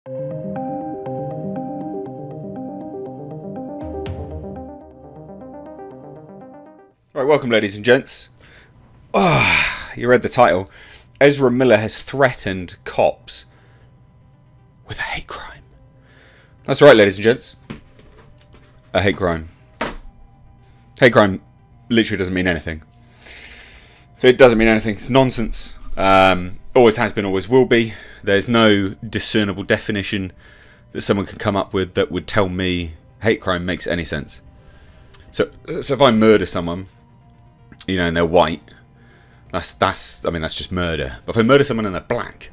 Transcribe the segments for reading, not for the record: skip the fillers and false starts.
Right, welcome ladies and gents. You read the title. Ezra Miller has threatened cops with a hate crime. That's right, ladies and gents. A hate crime. Hate crime literally doesn't mean anything. It doesn't mean anything. It's nonsense. Always has been, always will be. There's no discernible definition that someone can come up with that would tell me hate crime makes any sense. So if I murder someone, you know, and they're white, that's just murder. But if I murder someone and they're black,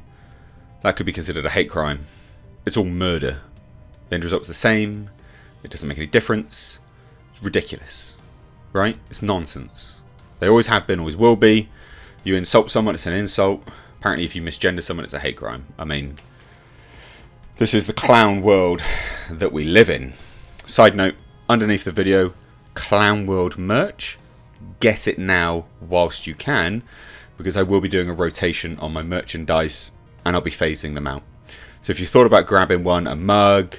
that could be considered a hate crime. It's all murder. The end result's the same. It doesn't make any difference. It's ridiculous, right? It's nonsense. They always have been, always will be. You insult someone, it's an insult. Apparently, if you misgender someone, it's a hate crime. I mean, this is the clown world that we live in. Side note, underneath the video, Clown World merch. Get it now whilst you can, because I will be doing a rotation on my merchandise and I'll be phasing them out. So if you thought about grabbing one, a mug,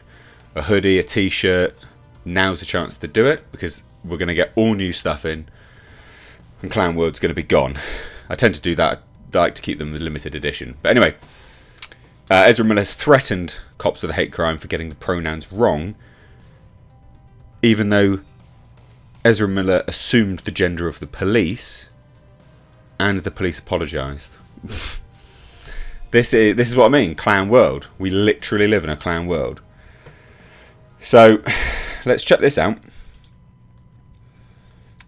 a hoodie, a t-shirt, now's the chance to do it, because we're going to get all new stuff in and Clown World's going to be gone. I tend to do that. I like to keep them the limited edition. But anyway, Ezra Miller has threatened cops with a hate crime for getting the pronouns wrong, even though Ezra Miller assumed the gender of the police, and the police apologised. This is what I mean, clown world. We literally live in a clown world. So, let's check this out.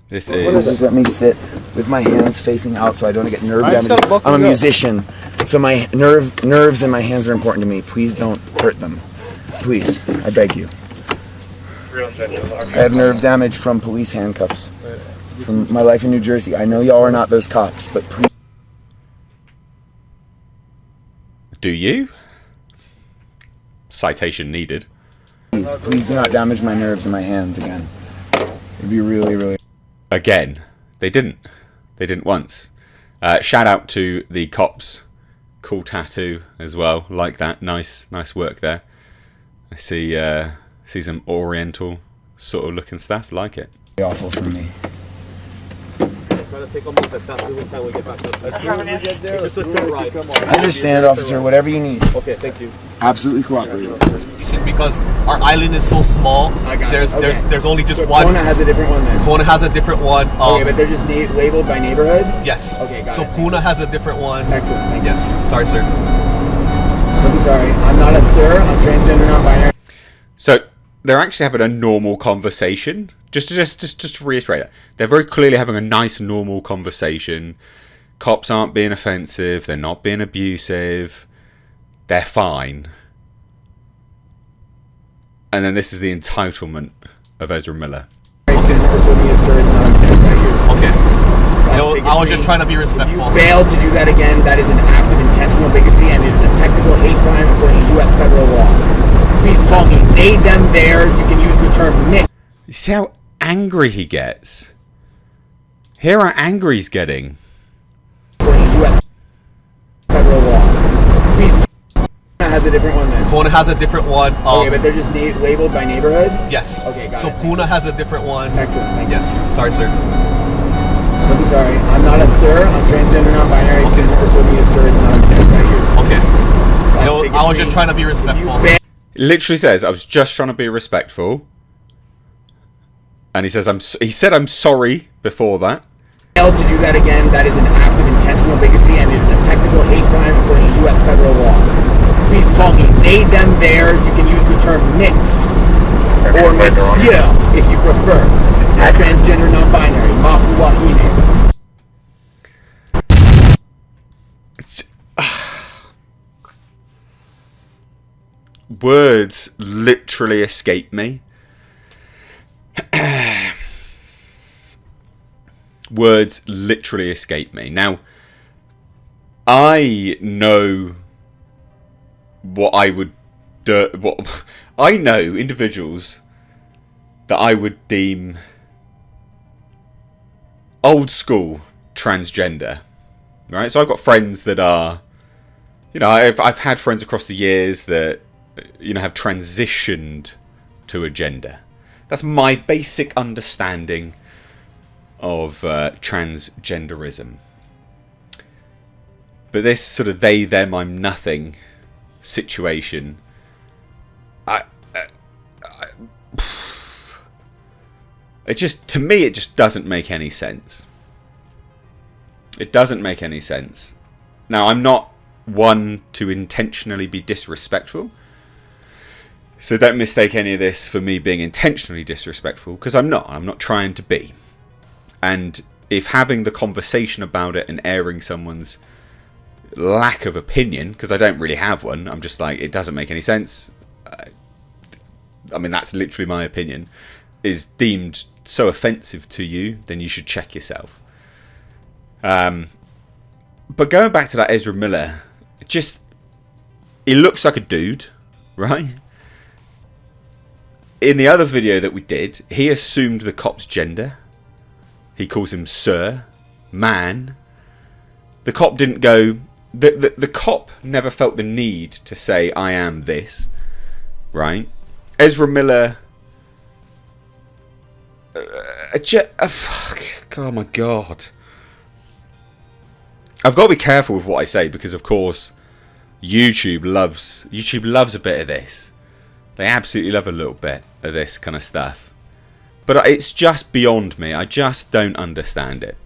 This is... Let me sit with my hands facing out so I don't get nerve damage. I'm a musician, so my nerves and my hands are important to me. Please don't hurt them. Please, I beg you. I have nerve damage from police handcuffs from my life in New Jersey. I know y'all are not those cops, but please. Do you? Citation needed. Please do not damage my nerves and my hands again. It'd be really... Again. They didn't. They didn't once. Shout out to the cops. Cool tattoo as well. Like that. Nice work there. I see some oriental sort of looking stuff. Like it. Awful for me. I understand, officer. Whatever you need. Okay, thank you. Absolutely cooperative. Because our island is so small, there's only just one. Puna has a different one then. Puna has a different one. Okay, but they're just labeled by neighborhood? Yes. Okay, got so it. Puna has a different one. Excellent, thank you. Yes. Sorry, sir. I'm sorry. I'm not a sir. I'm transgender, non-binary. So they're actually having a normal conversation. Just to reiterate that. They're very clearly having a nice normal conversation. Cops aren't being offensive. They're not being abusive. They're fine. And then this is the entitlement of Ezra Miller. Okay. I was just trying to be respectful. If you fail to do that again, that is an act of intentional bigotry and it is a technical hate crime according to U.S. federal law. Please call me they, them, theirs. You can use the term mix. You see how angry he gets? Hear how angry he's getting. According to U.S. federal law. Please. Has a different one then. Puna has a different one. Okay, but they're just labeled by neighborhood? Yes. Okay, got so it. Puna has a different one. Excellent, thank you. Yes. Sorry, sir. I'm sorry. I'm not a sir. I'm transgender, non-binary. Okay. Please refer me as sir. It's not Okay. I was just trying to be respectful. It literally says, I was just trying to be respectful. And he says, he said I'm sorry before that. Failed to do that again, that is an act of intentional bigotry and it is a technical hate crime according to U.S. federal law. Please call me they, them, theirs. You can use the term mix or mixia if you prefer. Transgender, non-binary. Mafu wahine. Words literally escape me. Words literally escape me. Now, I know what I would do. What I know individuals that I would deem old school transgender, right? So I've got friends that are, you know, I've had friends across the years that have transitioned to a gender. That's my basic understanding of transgenderism. But this sort of they, them, I'm nothing situation, to me, it just doesn't make any sense. It doesn't make any sense. Now, I'm not one to intentionally be disrespectful. So don't mistake any of this for me being intentionally disrespectful, because I'm not. I'm not trying to be. And if having the conversation about it and airing someone's lack of opinion, because I don't really have one, I'm just like, it doesn't make any sense. I mean, that's literally my opinion, is deemed so offensive to you, then you should check yourself. But going back to that Ezra Miller, he looks like a dude, right? In the other video that we did, he assumed the cop's gender. He calls him sir, man. The cop didn't go... The cop never felt the need to say, I am this, right? Ezra Miller... fuck. Oh my god. I've got to be careful with what I say, because of course YouTube loves a bit of this. They absolutely love a little bit of this kind of stuff. But it's just beyond me. I just don't understand it.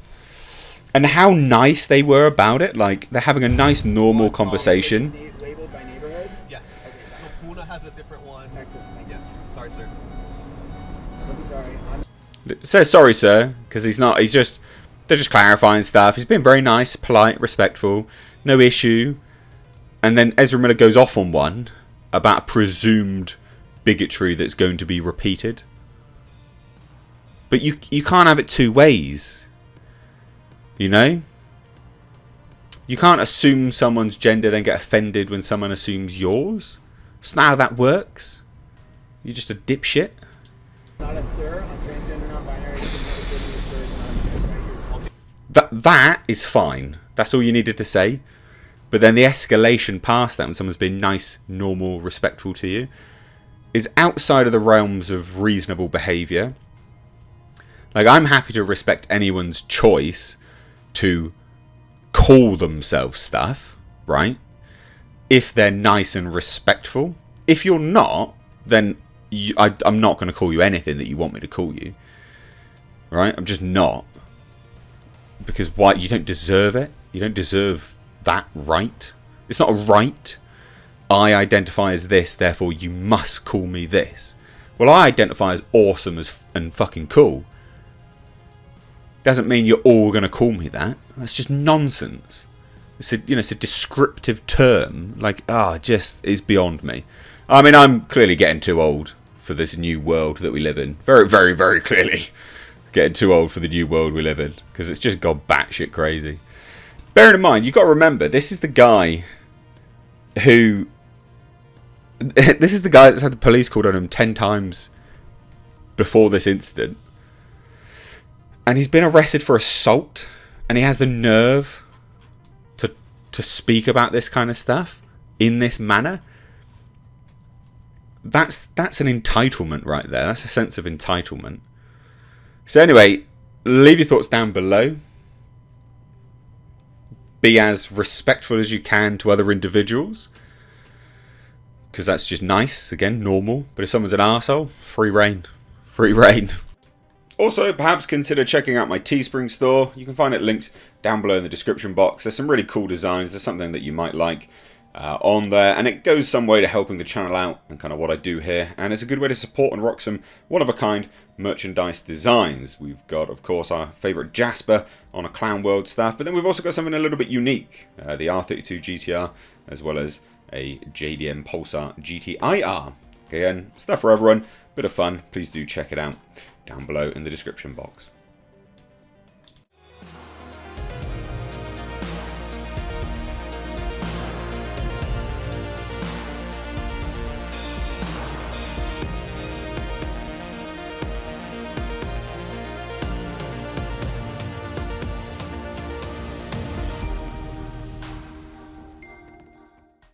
And how nice they were about it. Like, they're having a nice, normal conversation. Labeled by neighborhood? Yes. Okay. So Puna has a different one. Excellent. Yes. Sorry, sir. I'm sorry. It says sorry, sir, because they're just clarifying stuff. He's been very nice, polite, respectful, no issue. And then Ezra Miller goes off on one about presumed bigotry that's going to be repeated. But you can't have it two ways. You know? You can't assume someone's gender, then get offended when someone assumes yours. It's not how that works. You're just a dipshit. Not a sir, I'm transgender, non-binary. That is fine. That's all you needed to say. But then the escalation past that, when someone's been nice, normal, respectful to you, is outside of the realms of reasonable behaviour. Like, I'm happy to respect anyone's choice to call themselves stuff, right? If they're nice and respectful. If you're not, then I'm not going to call you anything that you want me to call you. Right? I'm just not. Because why? You don't deserve it. You don't deserve that right. It's not a right. I identify as this, therefore you must call me this. Well, I identify as awesome and fucking cool. Doesn't mean you're all going to call me that. That's just nonsense. It's a descriptive term. Like, just is beyond me. I mean, I'm clearly getting too old for this new world that we live in. Very, very, very clearly getting too old for the new world we live in, because it's just gone batshit crazy. Bearing in mind, you've got to remember, this is the guy that's had the police called on him 10 times before this incident. And he's been arrested for assault, and he has the nerve to speak about this kind of stuff in this manner. That's an entitlement right there. That's a sense of entitlement. So anyway, leave your thoughts down below. Be as respectful as you can to other individuals, because that's just nice, again, normal. But if someone's an arsehole, free reign. Free reign. Also, perhaps consider checking out my Teespring store. You can find it linked down below in the description box. There's some really cool designs. There's something that you might like on there, and it goes some way to helping the channel out and kind of what I do here. And it's a good way to support and rock some one-of-a-kind merchandise designs. We've got, of course, our favourite Jasper on a Clown World stuff, but then we've also got something a little bit unique. The R32 GTR, as well as a JDM Pulsar GTIR. Again, stuff for everyone. Bit of fun. Please do check it out down below in the description box.